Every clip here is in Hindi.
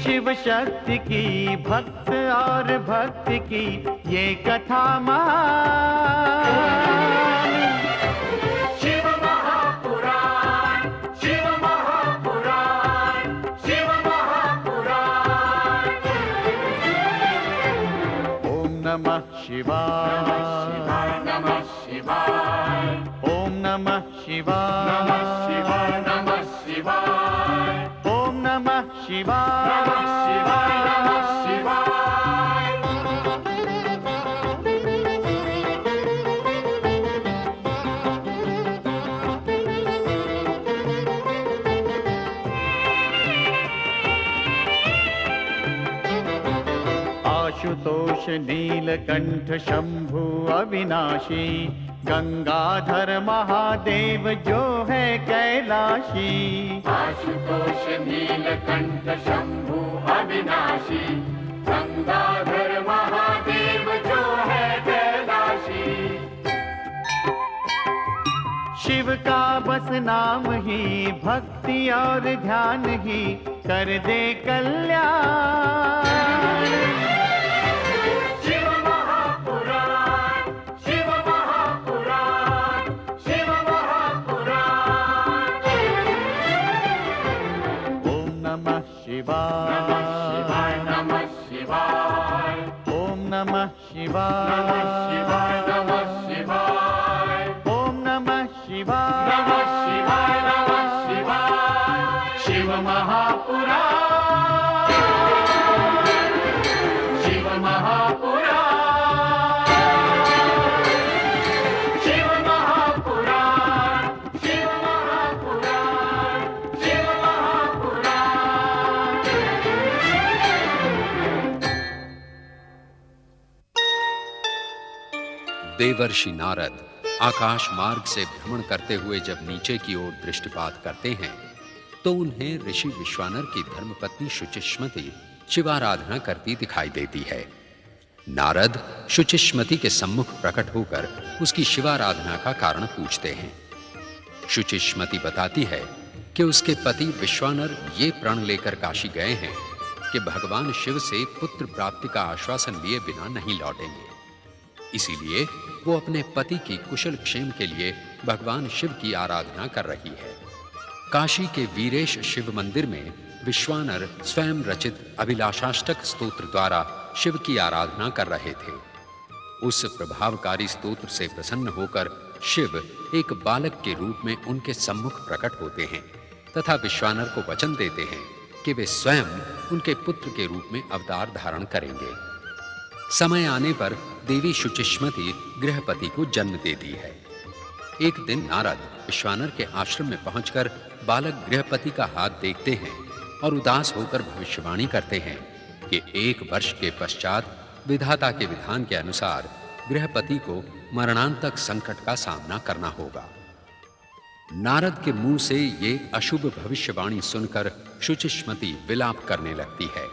शिव शक्ति की, भक्त और भक्ति की ये कथा महान। शिव महापुराण, शिव महापुराण, शिव महापुराण। ओम नमः शिवाय, नमः शिवाय, ओम नमः शिवाय, नमः शिवाय, नमः शिवाय, ओम नमः शिवाय, नमः शिवाय, नमः शिवाय। आशुतोष नीलकंठ शंभु अविनाशी, गंगाधर महादेव जो है कैलाशी। आशुतोष नीलकंठ शंभु अविनाशी, गंगाधर महादेव जो है कैलाशी। शिव का बस नाम ही, भक्ति और ध्यान ही कर दे कल्याण। शिव महापुराण, शिव महापुराण, शिव महापुराण। ओम नमः शिवाय, नमः शिवाय, नमः शिवाय, ओम नमः शिवाय, नमः शिवाय, नमः शिवाय, ओम नमः शिवाय, नमः शिवाय, नमः शिवाय। शिव महापुराण, शिव महापुराण, शिव महापुराण, शिव महापुराण, शिव महापुराण। देवर्षि नारद आकाश मार्ग से भ्रमण करते हुए जब नीचे की ओर दृष्टिपात करते हैं तो उन्हें ऋषि विश्वानर की धर्मपत्नी शुचिष्मति शिवाराधना करती दिखाई देती है। नारद शुचिष्मति के सम्मुख प्रकट होकर उसकी शिवाराधना का कारण पूछते हैं। शुचिष्मति बताती है कि उसके पति विश्वानर ये प्रण लेकर काशी गए हैं कि भगवान शिव से पुत्र प्राप्ति का आश्वासन लिए बिना नहीं लौटेंगे। इसीलिए वो अपने पति की कुशल क्षेम के लिए भगवान शिव की आराधना कर रही है। काशी के वीरेश शिव मंदिर में विश्वानर स्वयं रचित अभिलाषाष्टक स्तोत्र द्वारा शिव की आराधना कर रहे थे। उस प्रभावकारी स्तोत्र से प्रसन्न होकर शिव एक बालक के रूप में उनके सम्मुख प्रकट होते हैं तथा विश्वानर को वचन देते हैं कि वे स्वयं उनके पुत्र के रूप में अवतार धारण करेंगे। समय आने पर देवी शुचिष्मति गृहपति को जन्म देती है। एक दिन नारद विश्वानर के आश्रम में पहुंचकर बालक गृहपति का हाथ देखते हैं और उदास होकर भविष्यवाणी करते हैं कि 1 वर्ष के पश्चात विधाता के विधान के अनुसार गृहपति को मरणांतक संकट का सामना करना होगा। नारद के मुंह से ये अशुभ भविष्यवाणी सुनकर शुचिष्मति विलाप करने लगती है।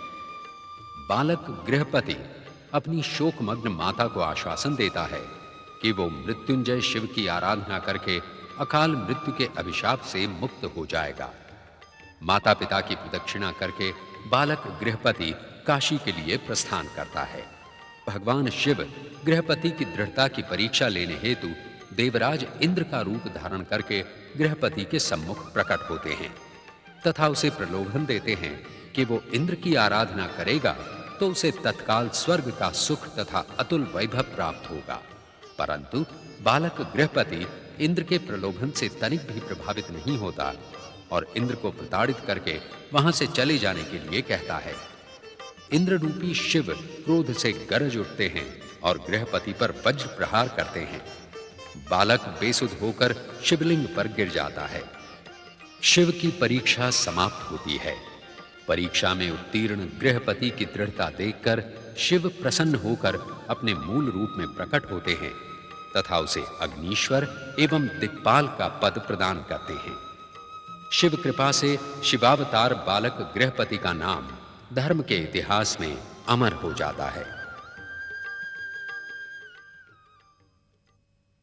बालक गृहपति अपनी शोकमग्न माता को आश्वासन देता है कि वो मृत्युंजय शिव की आराधना करके अकाल मृत्यु के अभिशाप से मुक्त हो जाएगा। माता पिता की प्रदक्षिणा करके बालक गृहपति काशी के लिए प्रस्थान करता है। भगवान शिव गृहपति की दृढ़ता की परीक्षा लेने हेतु देवराज इंद्र का रूप धारण करके गृहपति के सम्मुख प्रकट होते हैं तथा उसे प्रलोभन देते हैं कि वो इंद्र की आराधना करेगा तो उसे तत्काल स्वर्ग का सुख तथा अतुल वैभव प्राप्त होगा। परंतु बालक गृहपति इंद्र के प्रलोभन से तनिक भी प्रभावित नहीं होता और इंद्र को प्रताड़ित करके वहां से चले जाने के लिए कहता है। इंद्र रूपी शिव क्रोध से गरज उठते हैं और गृहपति पर वज्र प्रहार करते हैं। बालक बेसुध होकर शिवलिंग पर गिर जाता है। शिव की परीक्षा समाप्त होती है। परीक्षा में उत्तीर्ण गृहपति की दृढ़ता देखकर शिव प्रसन्न होकर अपने मूल रूप में प्रकट होते हैं तथा उसे अग्नीश्वर एवं दिक्पाल का पद प्रदान करते हैं। शिव कृपा से शिवावतार बालक गृहपति का नाम धर्म के इतिहास में अमर हो जाता है।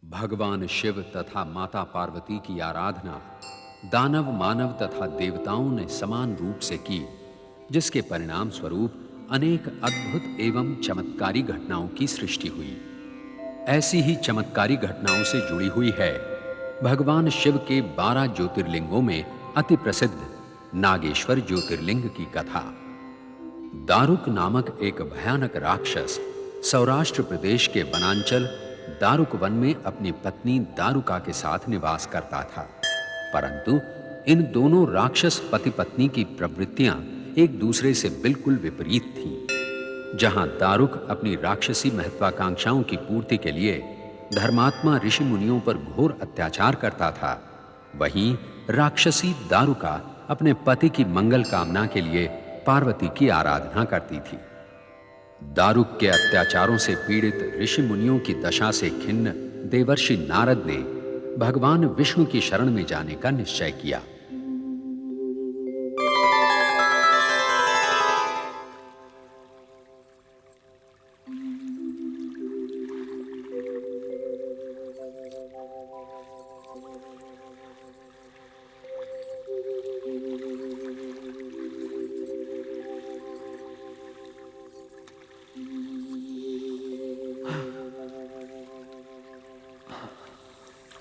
भगवान शिव तथा माता पार्वती की आराधना दानव, मानव तथा देवताओं ने समान रूप से की, जिसके परिणाम स्वरूप अनेक अद्भुत एवं चमत्कारी घटनाओं की सृष्टि हुई। ऐसी ही चमत्कारी घटनाओं से जुड़ी हुई है भगवान शिव के 12 ज्योतिर्लिंगों में अति प्रसिद्ध नागेश्वर ज्योतिर्लिंग की कथा। दारुक नामक एक भयानक राक्षस सौराष्ट्र प्रदेश के वनांचल दारुक वन में अपनी पत्नी दारुका के साथ निवास करता था, परंतु इन दोनों राक्षस पति पत्नी की प्रवृत्तियां एक दूसरे से बिल्कुल विपरीत थीं। जहां दारुक अपनी राक्षसी महत्वाकांक्षाओं की पूर्ति के लिए धर्मात्मा ऋषि मुनियों पर घोर अत्याचार करता था, वहीं राक्षसी दारुका अपने पति की मंगल कामना के लिए पार्वती की आराधना करती थी। दारुक के अत्याचारों से पीड़ित ऋषि मुनियों की दशा से खिन्न देवर्षि नारद ने भगवान विष्णु की शरण में जाने का निश्चय किया।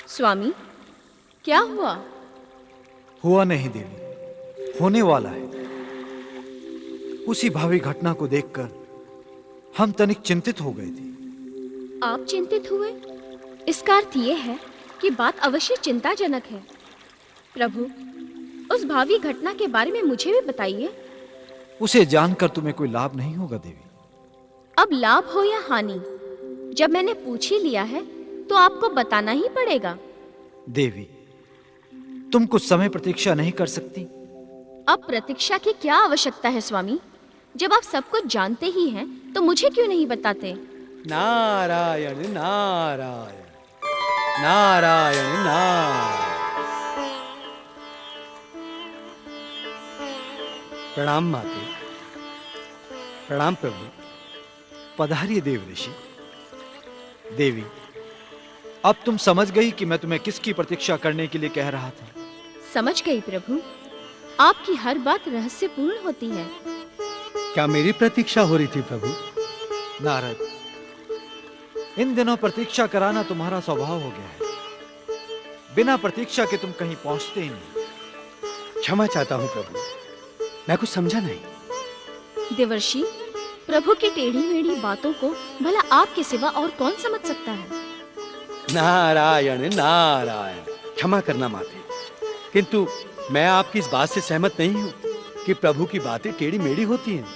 स्वामी, क्या हुआ? हुआ नहीं देवी, होने वाला है। उसी भावी घटना को देखकर हम तनिक चिंतित हो गए थे। आप चिंतित हुए? इसका अर्थ यह है कि बात अवश्य चिंताजनक है। प्रभु, उस भावी घटना के बारे में मुझे भी बताइए। उसे जानकर तुम्हें कोई लाभ नहीं होगा देवी। अब लाभ हो या हानि, जब मैंने पूछ ही लिया है तो आपको बताना ही पड़ेगा। देवी, तुम कुछ समय प्रतीक्षा नहीं कर सकती? अब प्रतीक्षा की क्या आवश्यकता है स्वामी? जब आप सब कुछ जानते ही हैं तो मुझे क्यों नहीं बताते? नारायण नारायण नारायण नारायण। प्रणाम माते। प्रणाम प्रभु। पधारिए देव ऋषि। देवी, अब तुम समझ गई कि मैं तुम्हें किसकी प्रतीक्षा करने के लिए कह रहा था? समझ गई प्रभु। आपकी हर बात रहस्यपूर्ण होती है। क्या मेरी प्रतीक्षा हो रही थी प्रभु? नारद, इन दिनों प्रतीक्षा कराना तुम्हारा स्वभाव हो गया है। बिना प्रतीक्षा के तुम कहीं पहुंचते ही नहीं। क्षमा चाहता हूं प्रभु, मैं कुछ समझा नहीं। देवर्षि, प्रभु की टेढ़ी मेढ़ी बातों को भला आपके सिवा और कौन समझ सकता है? नारायण नारायण। क्षमा करना माते, किंतु मैं आपकी इस बात से सहमत नहीं हूं कि प्रभु की बातें टेढ़ी मेढ़ी होती हैं।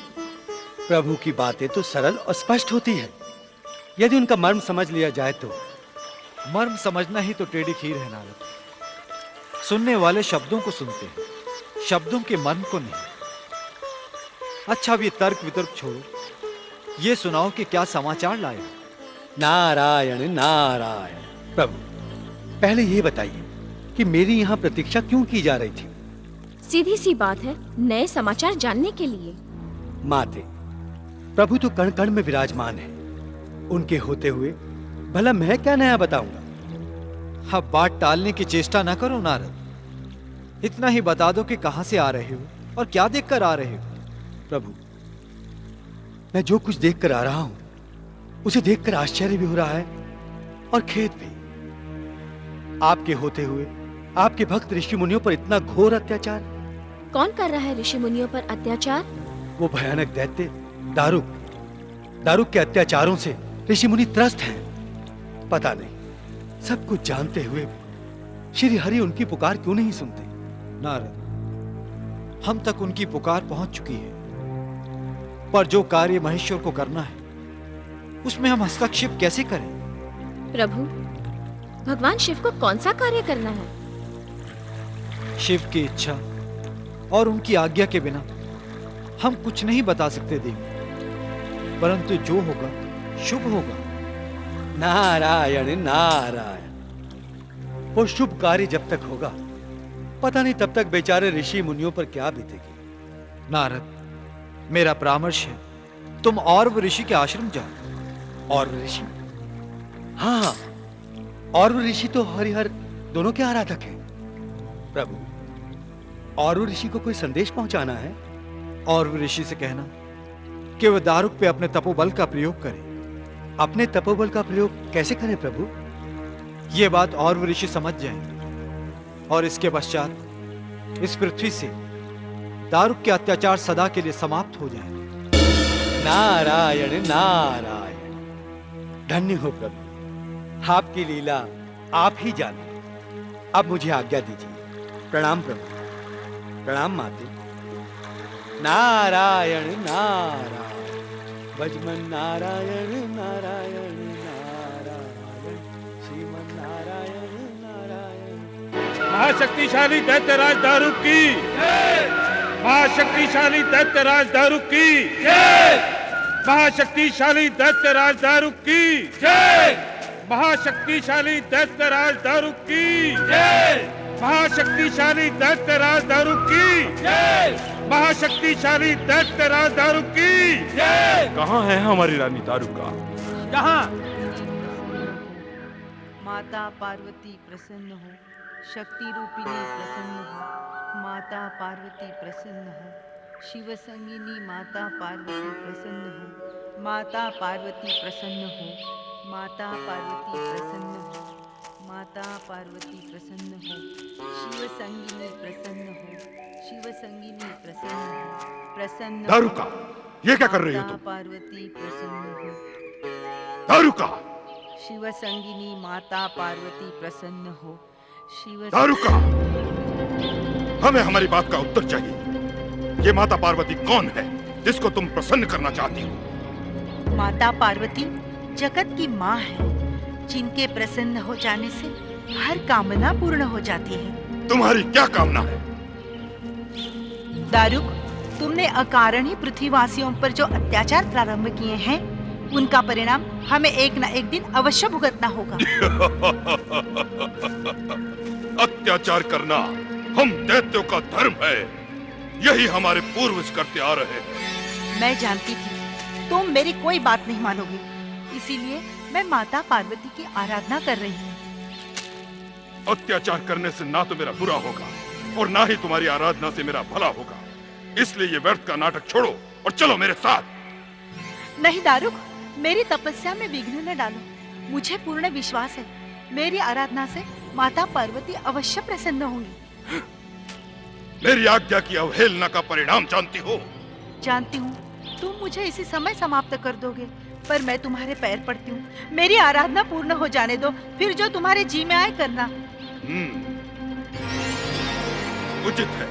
प्रभु की बातें तो सरल और स्पष्ट होती है, यदि उनका मर्म समझ लिया जाए तो। मर्म समझना ही तो टेढ़ी खीर है नारद। सुनने वाले शब्दों को सुनते हैं, शब्दों के मर्म को नहीं। अच्छा, अब ये तर्क वितर्क छोड़ो, ये सुनाओ कि क्या समाचार लाए हो? नारायण नारायण। प्रभु, पहले ये बताइए कि मेरी यहाँ प्रतीक्षा क्यों की जा रही थी? सीधी सी बात है, नए समाचार जानने के लिए। माते, प्रभु तो कण कण में विराजमान है। उनके होते हुए भला मैं क्या नया बताऊंगा? अब बात टालने की चेष्टा ना करो नारद। इतना ही बता दो कि कहां से आ रहे हो और क्या देखकर आ रहे हो। प्रभु, मैं जो कुछ देखकर आ रहा हूं उसे देखकर आश्चर्य भी हो रहा है और खेद भी। आपके होते हुए आपके भक्त ऋषि मुनियों पर इतना घोर अत्याचार। कौन कर रहा है ऋषि मुनियों पर अत्याचार? वो भयानक दैत्य दारुक के अत्याचारों से ऋषि मुनि त्रस्त हैं। पता नहीं, सब कुछ जानते हुए भी श्री हरि उनकी पुकार क्यों नहीं सुनते? नारद, हम तक उनकी पुकार पहुंच चुकी है, पर जो कार्य महेश्वर को करना है उसमें हम हस्तक्षेप कैसे करें? प्रभु, भगवान शिव को कौन सा कार्य करना है? शिव की इच्छा और उनकी आज्ञा के बिना हम कुछ नहीं बता सकते देवी, परंतु जो होगा शुभ होगा। नारायण नारायण। वो शुभ कार्य जब तक होगा, पता नहीं तब तक बेचारे ऋषि मुनियों पर क्या बीतेगी। नारद, मेरा परामर्श है, तुम और ऋषि के आश्रम जाओ। और ऋषि? हाँ, और ऋषि तो हरिहर दोनों के आराधक हैं। प्रभु, और ऋषि को कोई संदेश पहुंचाना है? और ऋषि से कहना कि वह दारुक पे अपने तपोबल का प्रयोग करे। अपने तपोबल का प्रयोग कैसे करें प्रभु? यह बात और ऋषि समझ जाएंगे और इसके पश्चात इस पृथ्वी से दारुक के अत्याचार सदा के लिए समाप्त हो जाएंगे। नारायण नारायण। धन्य हो प्रभु, आपकी लीला आप ही जाने। अब मुझे आज्ञा दीजिए। प्रणाम प्रभु। प्रणाम माते। नारायण नारायण। भजमन नारायण नारायण नारायण। श्रीमन नारायण नारायण। महाशक्तिशाली दैत्यराज दारुक की महाशक्तिशाली दैत्यराज दारुक की महाशक्तिशाली दैत्यराज दारुक की महाशक्तिशाली दैत्यराज दारुक की महाशक्तिशाली दैत्यराज दारुक की महाशक्तिशाली दैत्यराज दारुक की। कहाँ है हमारी रानी दारुका? कहाँ? माता पार्वती प्रसन्न हो, शक्ति रूपिणी प्रसन्न हो, माता पार्वती प्रसन्न हो, शिव संगिनी माता पार्वती प्रसन्न हो, माता पार्वती प्रसन्न हो, माता पार्वती प्रसन्न हो, माता पार्वती प्रसन्न हो, शिव संगिनी प्रसन्न हो, शिव संगिनी प्रसन्न हो, प्रसन्न हो। दारुका, ये क्या कर रही हो माता तुम? पार्वती प्रसन्न हो, दारुका, शिव संगिनी माता पार्वती प्रसन्न हो, शिव दारुका, हमें हमारी बात का उत्तर चाहिए। ये माता पार्वती कौन है जिसको तुम प्रसन्न करना चाहती हो? माता पार्वती जगत की माँ है, जिनके प्रसन्न हो जाने से हर कामना पूर्ण हो जाती है। तुम्हारी क्या कामना है? दारुक, तुमने अकारण ही पृथ्वीवासियों पर जो अत्याचार प्रारंभ किए हैं, उनका परिणाम हमें एक न एक दिन अवश्य भुगतना होगा। अत्याचार करना हम दैत्यों का धर्म है। यही हमारे पूर्वज करते आ रहे हैं। मैं जानती थी तुम मेरी कोई बात नहीं मानोगे, इसीलिए मैं माता पार्वती की आराधना कर रही हूँ। अत्याचार करने से ना तो मेरा बुरा होगा और ना ही तुम्हारी आराधना से मेरा भला होगा। इसलिए ये व्यर्थ का नाटक छोड़ो और चलो मेरे साथ। नहीं दारुक, मेरी तपस्या में विघ्न न डालो। मुझे पूर्ण विश्वास है, मेरी आराधना से माता पार्वती अवश्य प्रसन्न होंगी। मेरी आज्ञा की अवहेलना का परिणाम जानती हो? जानती हूँ, तुम मुझे इसी समय समाप्त कर दोगे, पर मैं तुम्हारे पैर पड़ती हूँ, मेरी आराधना पूर्ण हो जाने दो, फिर जो तुम्हारे जी में आए करना। उचित है,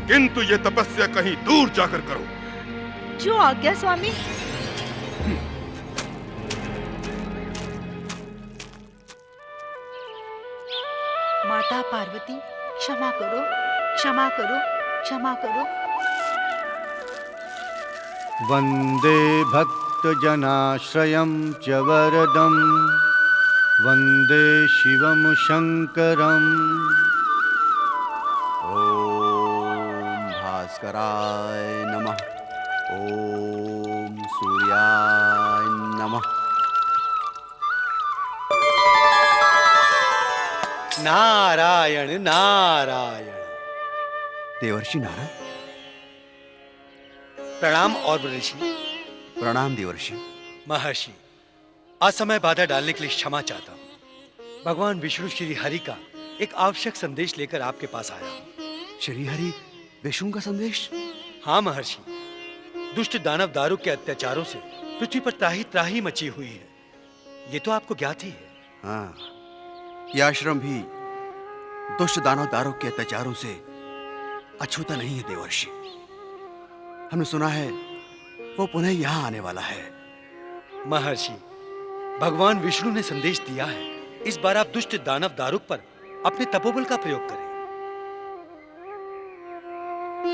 किंतु ये तपस्या कहीं दूर जाकर करो। जो आज्ञा स्वामी। माता पार्वती, क्षमा करो, क्षमा करो, क्षमा करो। वन्दे भक्तजनाश्रयं च वरदं वन्दे शिवं शङ्करम्। ॐ भास्कराय नमः। ॐ सूर्याय नमः। नारायण नारायण। देवर्षि नारद, प्रणाम और ऋषि। प्रणाम देवर्षि। महर्षि, असमय बाधा डालने के लिए क्षमा चाहता हूँ। भगवान विष्णु श्री हरि का एक आवश्यक संदेश लेकर आपके पास आया हूँ। श्री हरि विष्णु का संदेश? हाँ महर्षि, दुष्ट दानव दारुक के अत्याचारों से पृथ्वी पर त्राही त्राही मची हुई है। ये तो आपको ज्ञात ही है। हाँ, यह आश्रम भी दुष्ट दानव दारुक के अत्याचारों से अछूता नहीं है देवर्षि। हमने सुना है वो पुनः यहाँ आने वाला है। महर्षि, भगवान विष्णु ने संदेश दिया है, इस बार आप दुष्ट दानव दारुक पर अपने तपोबल का प्रयोग करें।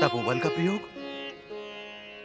तपोबल का प्रयोग?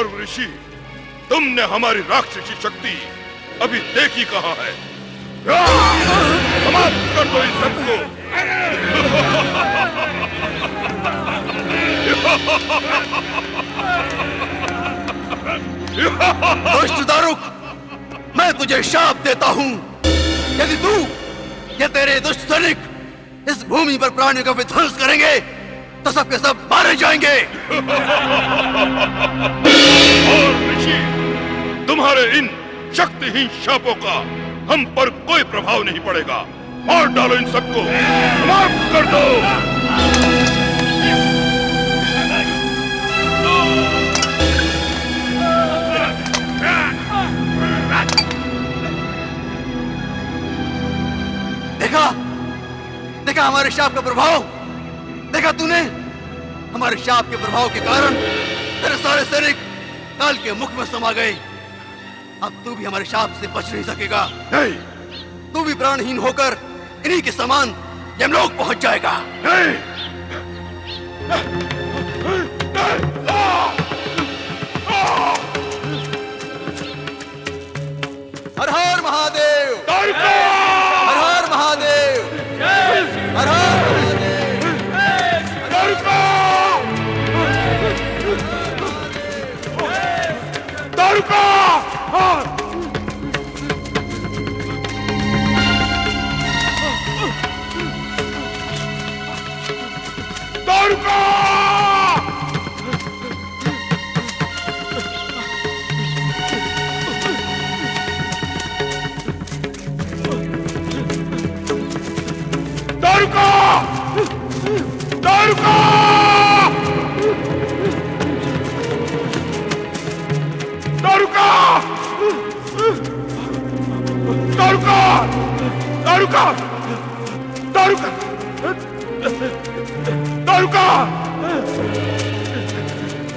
और ऋषि, तुमने हमारी राक्षसी शक्ति अभी देखी कहाँ है? समाप्त कर दो इन सबको। दुष्ट दारुक, मैं तुझे शाप देता हूँ। यदि तू या तेरे दुष्ट सैनिक इस भूमि पर प्राणियों का विध्वंस करेंगे तो सबके सब मारे जाएंगे। और ऋषि, तुम्हारे इन शक्तिहीन शापों का हम पर कोई प्रभाव नहीं पड़ेगा। मार डालो इन सबको, समाप्त कर दो। देखा, देखा हमारे शाप का प्रभाव। देखा तूने, हमारे शाप के प्रभाव के कारण तेरे सारे सैनिक काल के मुख में समा गए। अब तू भी हमारे शाप से बच नहीं सकेगा। नहीं, तू भी प्राणहीन होकर इन्हीं के समान यमलोक पहुंच जाएगा। नहीं। हर हर महादेव, तारका! हर हर महादेव, हर हर महादेव, तारका! तारका! तारका! तारका! तारका! तारका! तारका! तारका! तारका! तारका!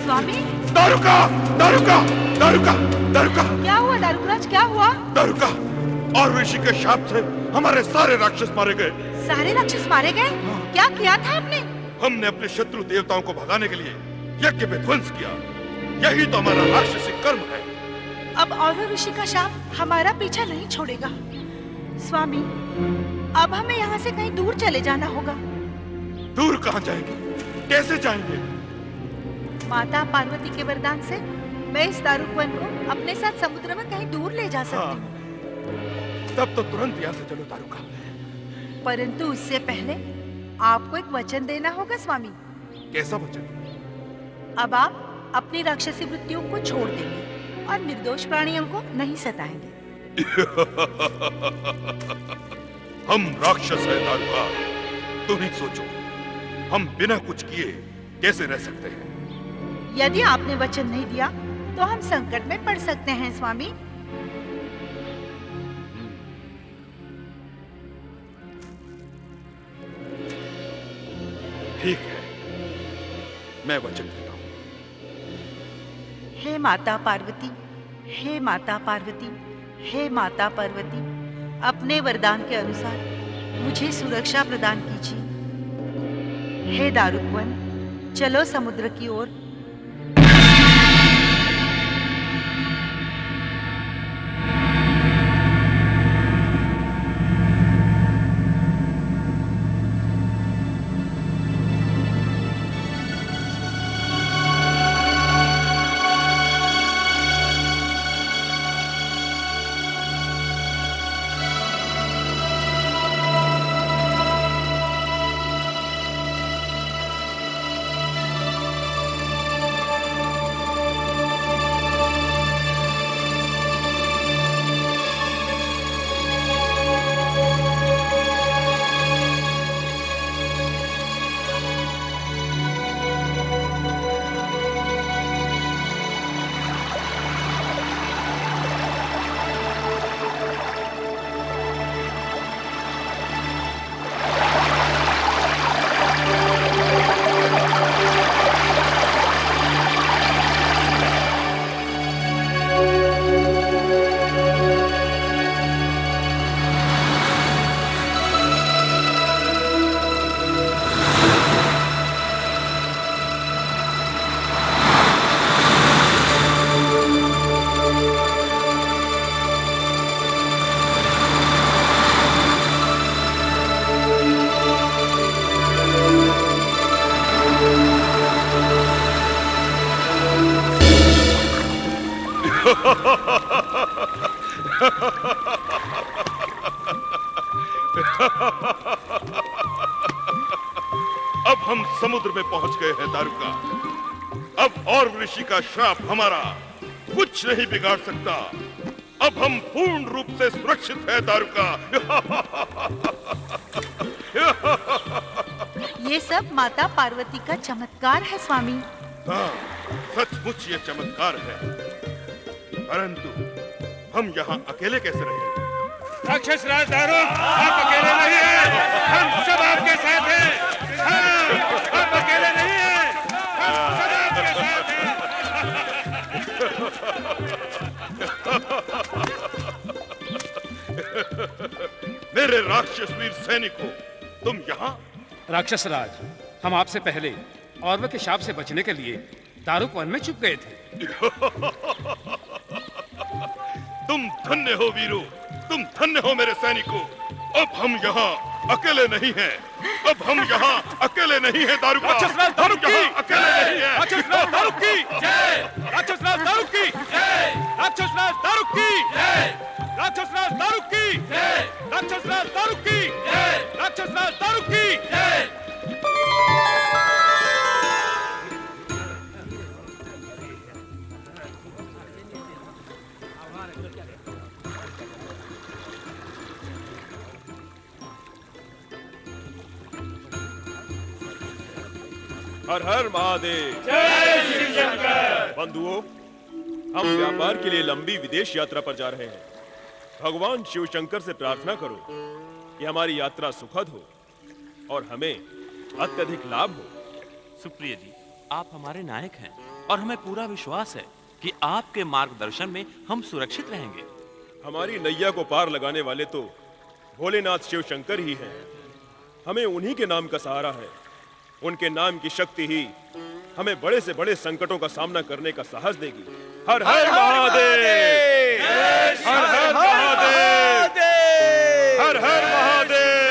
स्वामी, तारका! तारका! तारका! तारका! क्या हुआ दारुकराज, क्या हुआ? तारका और ऋषि के शाप से हमारे सारे राक्षस मारे गए। सारे राक्षस मारे गए? क्या किया था आपने? हमने अपने शत्रु देवताओं को भगाने के लिए यज्ञ में ध्वंस किया। यही तो हमारा राक्षसी कर्म है। अब और ऋषि का शाप हमारा पीछा नहीं छोड़ेगा। स्वामी, अब हमें यहाँ से कहीं दूर चले जाना होगा। दूर कहाँ जाएंगे? कैसे जाएंगे? माता पार्वती के वरदान से मैं इस दारुकवन को अपने साथ समुद्र में कहीं दूर ले जा सकती हूँ। तब तो तुरंत यहाँ से चलो तारुका। परंतु उससे पहले आपको एक वचन देना होगा स्वामी। कैसा वचन? अब आप अपनी राक्षसी वृत्तियों को छोड़ देंगे और निर्दोष प्राणियों को नहीं सताएंगे। हम राक्षस हैं तारुका। तुम ही सोचो, हम बिना कुछ किए कैसे रह सकते हैं? यदि आपने वचन नहीं दिया तो हम संकट में पड़ सकते हैं स्वामी। ठीक है, मैं वचन देता हूँ। हे माता पार्वती, हे माता पार्वती, हे माता पार्वती, अपने वरदान के अनुसार मुझे सुरक्षा प्रदान कीजिए। हे दारुकवन, चलो समुद्र की ओर। अब हम समुद्र में पहुंच गए हैं दारुका। अब और ऋषि का श्राप हमारा कुछ नहीं बिगाड़ सकता। अब हम पूर्ण रूप से सुरक्षित हैं दारुका। ये सब माता पार्वती का चमत्कार है स्वामी। हाँ, सचमुच ये चमत्कार है। परंतु हम यहाँ अकेले कैसे रहेंगे? राक्षस राज दारुक, आप अकेले नहीं हैं, हम सब आपके साथ हैं। हाँ, आप अकेले नहीं हैं, हम सब आपके साथ हैं। मेरे राक्षस वीर सैनिकों, तुम यहाँ? राक्षस राज, हम आपसे पहले औरव के शाप से बचने के लिए दारुक वन में छुप गए थे। तुम धन्य हो वीरो, तुम धन्य हो मेरे सैनिकों। अब हम यहाँ अकेले नहीं हैं। अब हम यहाँ अकेले नहीं हैं दारुका। राक्षस राज दारुक की अकेले नहीं हैं। राक्षस राज दारुक की जय। राक्षस राज दारुक की जय। राक्षस राज दारुक की जय। राक्षस राज दारुक की जय। राक्षस राज दारुक की जय। राक्षस राज दारुक की जय। हर हर महादेव। जय श्री शंकर। बंधुओं, हम व्यापार के लिए लंबी विदेश यात्रा पर जा रहे हैं। भगवान शिव शंकर से प्रार्थना करो कि हमारी यात्रा सुखद हो और हमें अत्यधिक लाभ हो। सुप्रिय जी, आप हमारे नायक हैं और हमें पूरा विश्वास है कि आपके मार्गदर्शन में हम सुरक्षित रहेंगे। हमारी नैया को पार लगाने वाले तो भोलेनाथ शिव शंकर ही हैं। हमें उन्हीं के नाम का सहारा है। उनके नाम की शक्ति ही हमें बड़े से बड़े संकटों का सामना करने का साहस देगी। हर हर महादेव। हर हर महादेव। हर हर महादेव।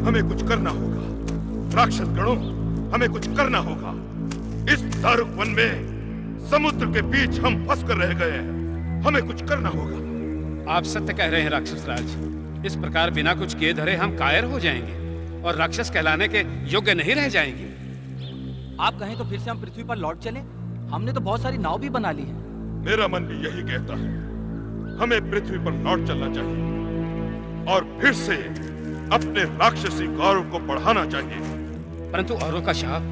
हमें कुछ करना होगा राक्षस गणों, हमें कुछ करना होगा। इस दारुक वन में समुद्र के बीच हम फंस कर रह गए हैं। हमें कुछ करना होगा। आप सत्य कह रहे हैं राक्षस राज। इस प्रकार बिना कुछ किए धरे हम कायर हो जाएंगे और राक्षस कहलाने के योग्य नहीं रह जाएंगे। आप कहें तो फिर से हम पृथ्वी पर लौट चले। हमने तो बहुत सारी नाव भी बना ली है। मेरा मन भी यही कहता है। हमें पृथ्वी पर लौट चलना चाहिए और फिर से अपने राक्षसी गौरव को बढ़ाना चाहिए। परंतु औरों का शाप,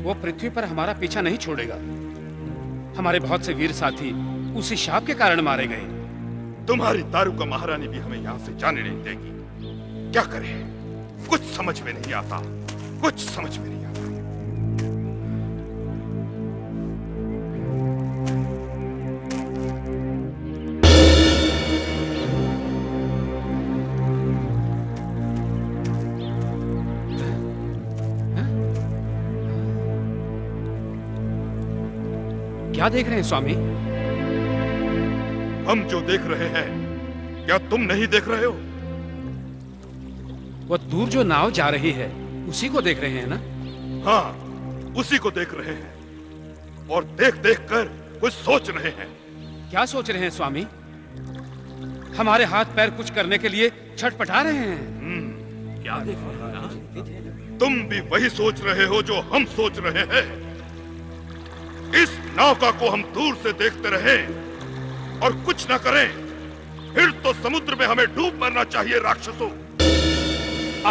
वो पृथ्वी पर हमारा पीछा नहीं छोड़ेगा। हमारे बहुत से वीर साथी उसी शाप के कारण मारे गए। तुम्हारी दारुका महारानी भी हमें यहाँ से जाने नहीं देगी। क्या करें, कुछ समझ में नहीं आता, कुछ समझ में नहीं आता। क्या देख रहे हैं स्वामी? हम जो देख रहे हैं, क्या तुम नहीं देख रहे हो? वो दूर जो नाव जा रही है, उसी को देख रहे हैं ना? हाँ, उसी को देख रहे हैं और देख देख कर कुछ सोच रहे हैं। क्या सोच रहे हैं स्वामी? हमारे हाथ पैर कुछ करने के लिए छटपटा रहे हैं। क्या देख रहे हैं? तुम भी वही सोच रहे हो जो हम सोच रहे हैं। इस नौका को हम दूर से देखते रहें और कुछ न करें, फिर तो समुद्र में हमें डूब मरना चाहिए राक्षसों।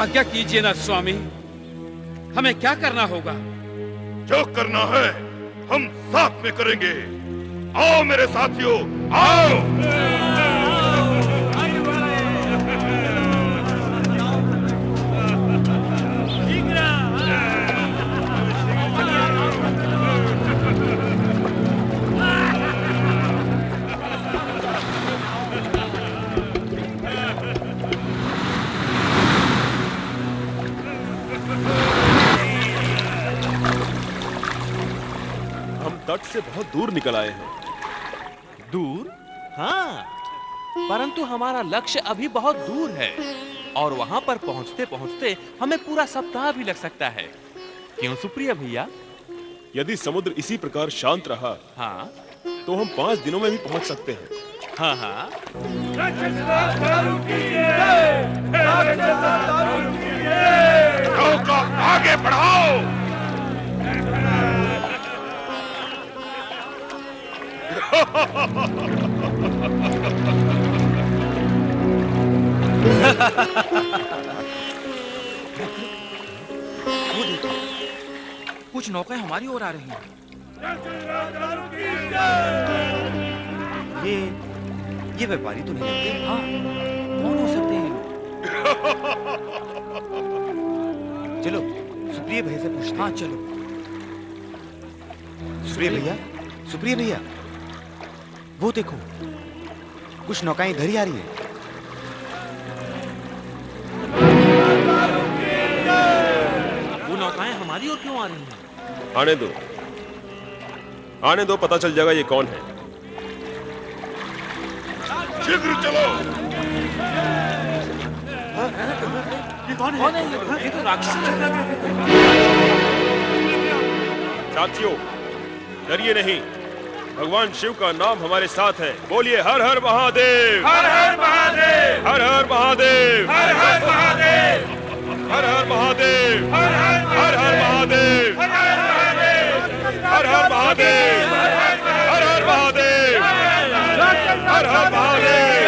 आज्ञा कीजिए ना स्वामी, हमें क्या करना होगा? जो करना है हम साथ में करेंगे। आओ मेरे साथियों, आओ। से बहुत दूर निकल आए हैं। दूर? हाँ, परंतु हमारा लक्ष्य अभी बहुत दूर है और वहां पर पहुंचते पहुंचते हमें पूरा सप्ताह भी लग सकता है। क्यों सुप्रिया भैया? यदि समुद्र इसी प्रकार शांत रहा, हाँ, तो हम 5 दिनों में भी पहुंच सकते हैं। हाँ हाँ। नौका आगे बढ़ाओ। वो देखो, कुछ नौकाएं हमारी ओर आ रही हैं। ये व्यापारी तो नहीं लगते। हाँ, कौन हो सकते हैं ये लोग? चलो सुप्रिय भैया से पूछते हैं। हाँ चलो। सुप्रिय भैया, वो देखो, कुछ नौकाएं इधर ही आ रही हैं। वो नौकाएं हमारी ओर क्यों आ रही हैं? आने दो, पता चल जाएगा ये कौन है। शीघ्र चलो। कौन है ये तो राक्षस लग रहा है। साथियों, डरिए नहीं, भगवान शिव का नाम हमारे साथ है। बोलिए हर हर महादेव, हर हर महादेव, हर हर महादेव, हर हर महादेव, हर हर महादेव, हर हर महादेव, हर हर महादेव, हर हर महादेव, हर हर महादेव, हर हर महादेव।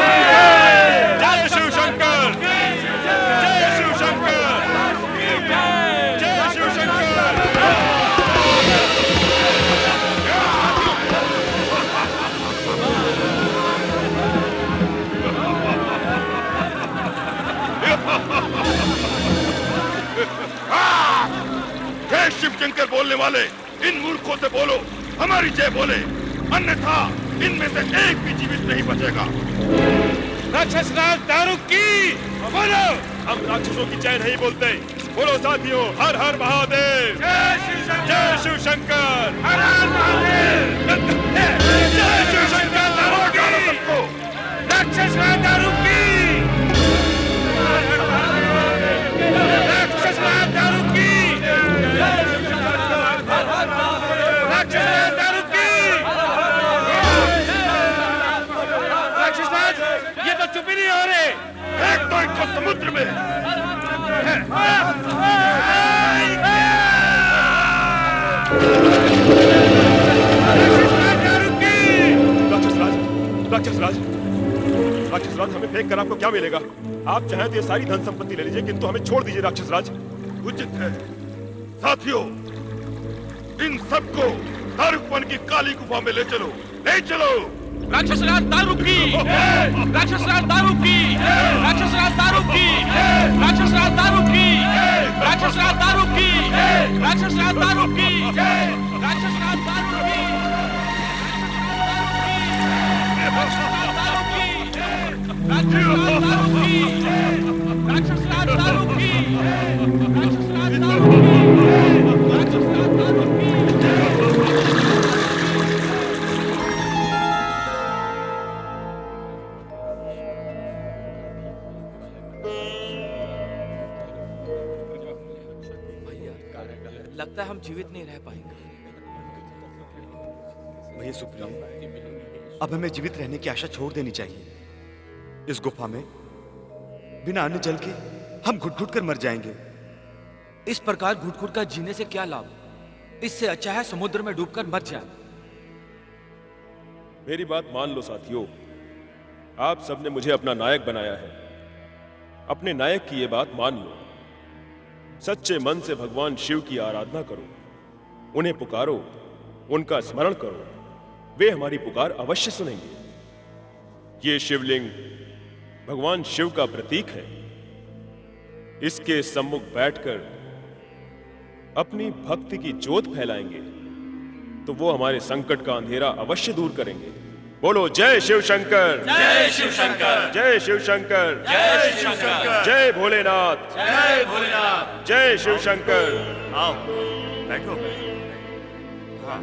जय शिव शंकर, जय शिव शंकर, जय शिव शंकर। जय शिव शंकर बोलने वाले इन मूर्खों से बोलो हमारी जय बोले, अन्यथा इनमें से एक भी जीवित नहीं बचेगा। राक्षस राज दारुक की बोलो। हम राक्षसों की जय नहीं बोलते। बोलो साथियों, हर हर महादेव, जय शिव शंकर, हर हर महादेव, जय शिव शंकर। सबको राक्षस राज दारुक की, राक्षस राज दारुक की, राक्षस राज दारुक की, राक्षस राज, ये तो चुप ही नहीं हो रहे। एक तो इनको समुद्र में राक्षस राज, राक्षस राज, हमें फेंक कर आपको क्या मिलेगा? आप चाहें तो ये सारी धन संपत्ति ले लीजिए, किंतु हमें छोड़ दीजिए राक्षस राज। उचित है। साथियों, इन सबको दारुकवन की काली गुफा में ले चलो, ले चलो। राक्षस राज दारू की, राक्षस राज दारू की, राक्षस राज दारू की, राक्षस राज दारू की, राक्षस राज दारू की, राक्षस राज दारू की, राक्षस राज दारू की, राक्षस राज दारू की, राक्षस राज दारू की, राक्षस राज दारू की, राक्षस राज दारू की, राक्षस राज दारू की। लगता है हम जीवित नहीं रह पाएंगे। भैया सुप्रिय, अब हमें जीवित रहने की आशा छोड़ देनी चाहिए। इस गुफा में बिना अन्न जल के हम घुट घुट कर मर जाएंगे। इस प्रकार घुट घुट कर जीने से क्या लाभ? इससे अच्छा है समुद्र में डूबकर मर जाए। मेरी बात मान लो साथियों, आप सबने मुझे अपना नायक बनाया है। अपने नायक की ये बात मान लो। सच्चे मन से भगवान शिव की आराधना करो, उन्हें पुकारो, उनका स्मरण करो, वे हमारी पुकार अवश्य सुनेंगे। ये शिवलिंग भगवान शिव का प्रतीक है। इसके सम्मुख बैठकर अपनी भक्ति की ज्योत फैलाएंगे तो वो हमारे संकट का अंधेरा अवश्य दूर करेंगे। बोलो जय शिव शंकर, जय शिव शंकर, जय शिव शंकर, जय शिव शंकर, जय भोलेनाथ, जय भोलेनाथ, जय शिव शंकर। आओ बैठो। हाँ,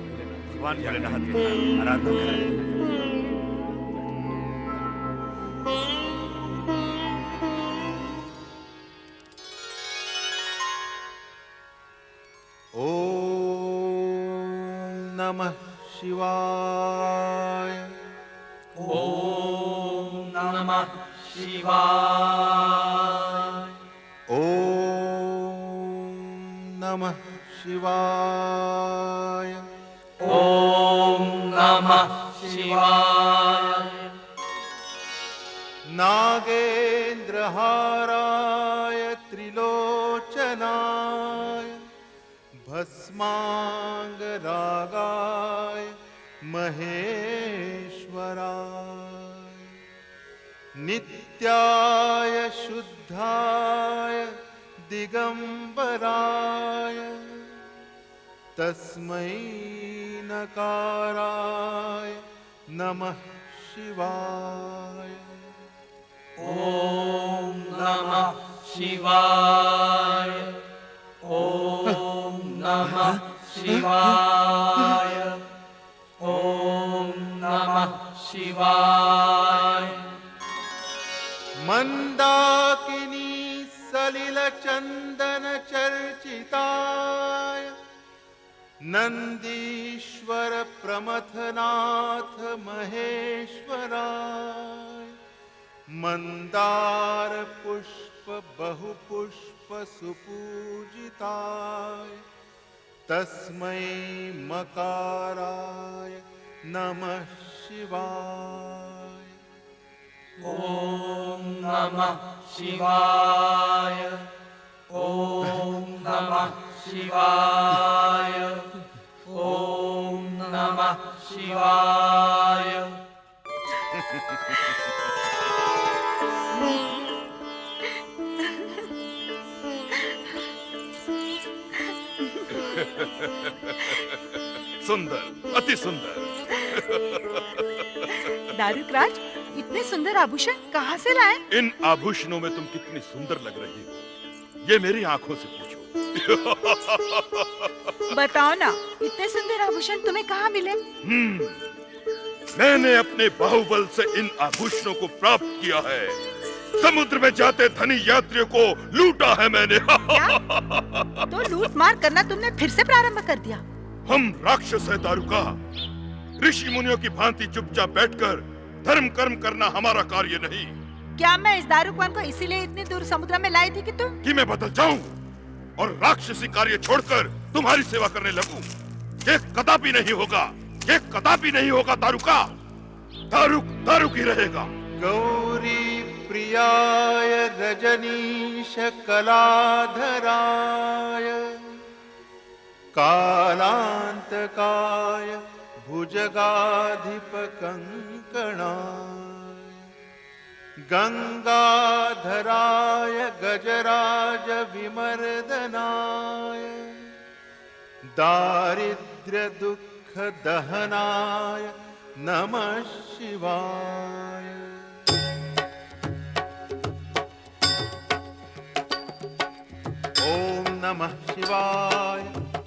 भगवान भोलेनाथ की आराधना करें। ओम नमः शिवाय। ओम नमः शिवाय। ओम नमः शिवाय। ओम नमः शिवाय। नागेन्द्रहाराय त्रिलोचनाय भस्मांगरागाय महेश्वराय नित्याय शुद्धाय दिगंबराय तस्मै नकाराय नमः शिवाय। ओम नमः शिवाय। ओम नमः शिवाय। ओम नमः शिवाय। मंदाकिनी सलिल चंदन चर्चिताय नंदीश्वर प्रमथनाथ महेश्वराय मंदार पुष्प बहुपुष्प सुपूजिताय तस्मै मकाराय नमः शिवाय। ओम नमः शिवाय। ओम नमः शिवाय। ओम नमः शिवाय। सुंदर, अति सुंदर। दारुक राज, इतने सुंदर आभूषण कहाँ से लाए? इन आभूषणों में तुम कितनी सुंदर लग रही हो, ये मेरी आंखों से पूछो। बताओ ना, इतने सुंदर आभूषण तुम्हें कहाँ मिले? मैंने अपने बाहुबल से इन आभूषणों को प्राप्त किया है। समुद्र में जाते धनी यात्रियों को लूटा है मैंने। तो लूट मार करना तुमने फिर से प्रारंभ कर दिया? हम राक्षस है दारुका। ऋषि मुनियों की भांति चुपचाप बैठकर धर्म कर्म करना हमारा कार्य नहीं। क्या मैं इस दारुकवान को इसीलिए इतनी दूर समुद्र में लाई थी कि मैं बदल जाऊं और राक्षसी कार्य छोड़कर तुम्हारी सेवा करने लगूं? ये कदापि नहीं होगा, ये कदापि नहीं होगा दारुका। दारुक दारुक ही रहेगा। गौरी प्रियाय रजनीश कलाधराय कालांतकाय भुजगाधिप कंकणाय गंगाधराय गजराज विमर्दनाय दारिद्र्य दुख दहनाय नमः शिवाय। ओम नमः शिवाय।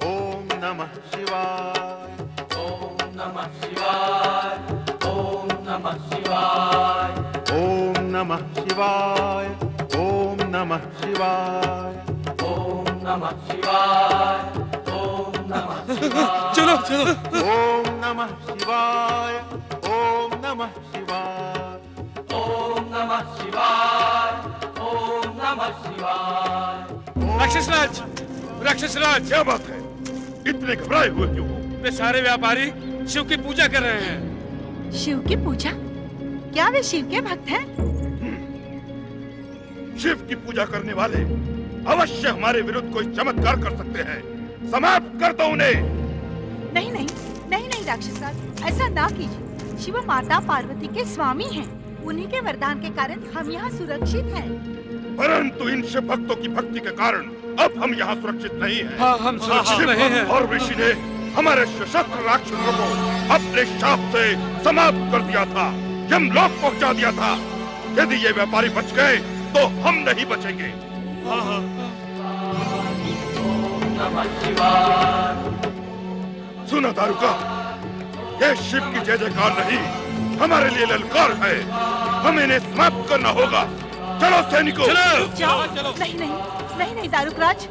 ओम नमः शिवाय। ओम नमः शिवाय। ओम नमः शिवाय। ओम नमः शिवाय। ओम नमः शिवाय। ओम नमः शिवाय। ओम नमः शिवाय। चलो चलो। ओम नमः शिवाय। ओम नमः शिवाय। ओम नमः शिवाय। ओम नमः शिवाय। राक्षसराज, राक्षसराज, क्या बात है? इतने घबराए हुए क्यों हो? वे सारे व्यापारी शिव की पूजा कर रहे हैं। शिव की पूजा? क्या वे शिव के भक्त हैं? शिव की पूजा करने वाले अवश्य हमारे विरुद्ध कोई चमत्कार कर सकते हैं। समाप्त कर दो उन्हें। नहीं नहीं नहीं नहीं राक्षसराज, ऐसा ना कीजिए। शिव माता पार्वती के स्वामी हैं। उन्हीं के वरदान के कारण हम यहाँ सुरक्षित हैं। परंतु इन शिव भक्तों की भक्ति के कारण अब हम यहाँ सुरक्षित नहीं हैं। हाँ, हम सुरक्षित नहीं हैं। और ऋषि ने हमारे सशस्त्र राक्षसों को अपने शाप से समाप्त कर दिया था, यमलोक पहुँचा दिया था। यदि ये व्यापारी बच गए तो हम नहीं बचेंगे। सुना दारुका, ये शिव की जय जयकार नहीं, हमारे लिए ललकार है। हमें इन्हें समाप्त करना होगा। चलो सैनिकों, जाओ। नहीं नहीं नहीं नहीं दारुकराज,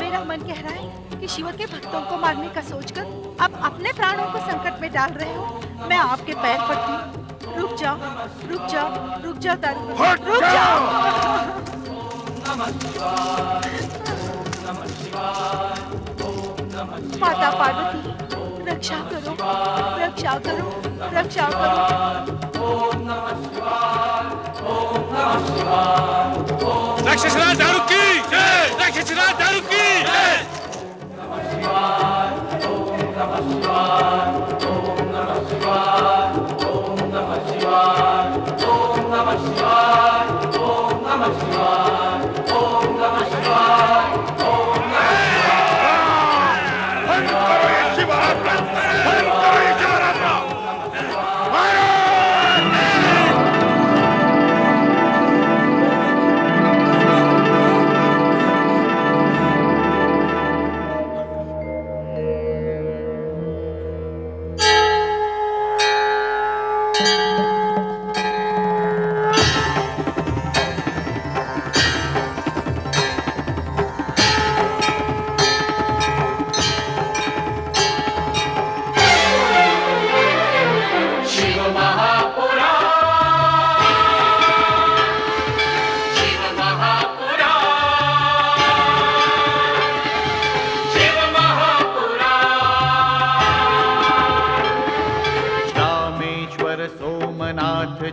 मेरा मन कह रहा है कि शिव के भक्तों को मारने का सोचकर आप अपने प्राणों को संकट में डाल रहे हो। मैं आपके पैर पड़ती हूँ। रुक जाओ, रुक जाओ, रुक जाओ दारुकराज, रुक जाओ। माता पार्वती, रक्षा करो, रक्षा करो, रक्षा करो। राक्षसराज दारुकी जय, राक्षसराज दारुकी जय।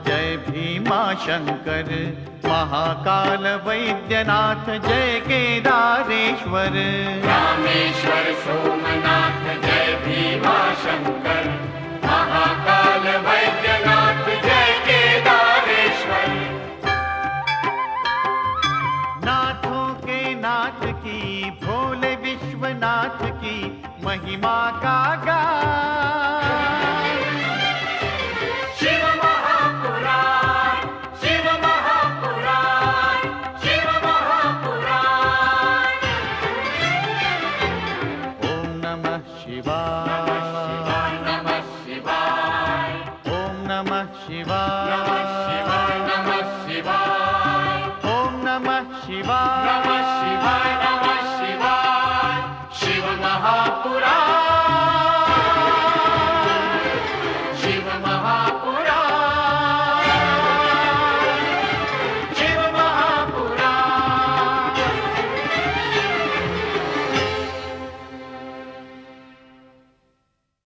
जय भीमा शंकर, महाकाल वैद्यनाथ जय केदारेश्वर। रामेश्वर सोमनाथ जय भीमा शंकर, महाकाल वैद्यनाथ जय केदारेश्वर। नाथों के नाथ की, भोले विश्वनाथ की महिमा का गान। शिव महापुराण, शिव महापुराण, शिव महापुराण। ओम नमः शिवाय, नमः शिवाय, ओम नमः शिवाय, नमः शिवाय, नमः शिवाय, ओम नमः शिवाय, नमः